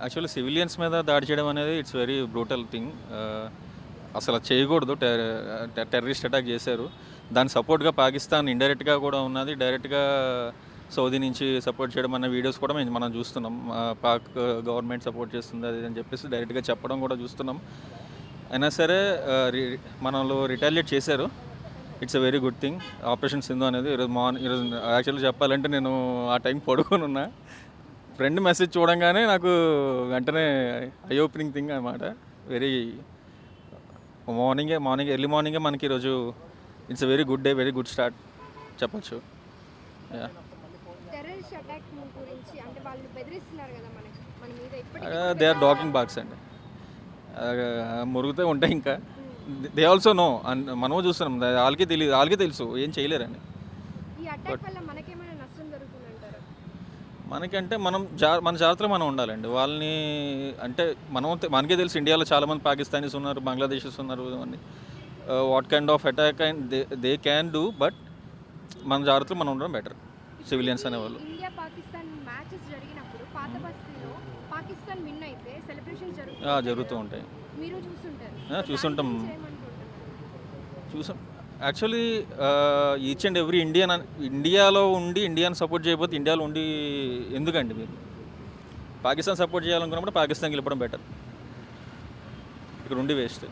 Actually civilians మీద దాడి చేయడం అనేది ఇట్స్ వెరీ బ్రూటల్ థింగ్. అసలు అది చేయకూడదు. టెర్రరిస్ట్ అటాక్ చేశారు. దాని సపోర్ట్గా పాకిస్తాన్ ఇండైరెక్ట్గా కూడా ఉన్నది. డైరెక్ట్గా సౌదీ నుంచి సపోర్ట్ చేయడం అన్న వీడియోస్ కూడా మనం చూస్తున్నాం. పాక్ గవర్నమెంట్ సపోర్ట్ చేస్తుంది అది అని చెప్పేసి డైరెక్ట్గా చెప్పడం కూడా చూస్తున్నాం. అయినా సరే మనలో రిటాలియేట్ చేశారు. It's a very good thing. Operation Sindhu అనేది ఈరోజు యాక్చువల్లీ చెప్పాలంటే నేను ఆ టైం పడుకొని ఉన్నా. ఫ్రెండ్ మెసేజ్ చూడంగానే నాకు వెంటనే ఐ ఓపెనింగ్ థింగ్ అనమాట. వెరీ మార్నింగ్ ఎర్లీ మార్నింగే మనకి ఈరోజు it's a very good day, very good start చెప్పచ్చు. దే ఆర్ డాకింగ్ బాక్స్ అండి, మురుగుతూ ఉంటాయి. ఇంకా దే ఆల్సో నో, మనము చూస్తున్నాం. వాళ్ళకే తెలుసు ఏం చేయలేరని. మనకంటే మన జాగ్రత్తలో మనం ఉండాలండి. వాళ్ళని అంటే మనకే తెలుసు ఇండియాలో చాలామంది పాకిస్తానీస్ ఉన్నారు, బంగ్లాదేశీస్ ఉన్నారు. అని what kind of attack and they can do, but మన జాగ్రత్తలో మనం ఉండడం బెటర్. సివిలియన్స్ అనేవాళ్ళు జరుగుతూ ఉంటాయి. చూసుంటాం. యాక్చువల్లీ ఈచ్ అండ్ ఎవ్రీ ఇండియాలో ఉండి ఇండియాని సపోర్ట్ చేయకపోతే ఇండియాలో ఉండి ఎందుకండి మీరు పాకిస్తాన్ సపోర్ట్ చేయాలనుకున్నప్పుడు పాకిస్తాన్కి వెళ్ళిపోవడం బెటర్. ఇక్కడ ఉండి వేస్ట్.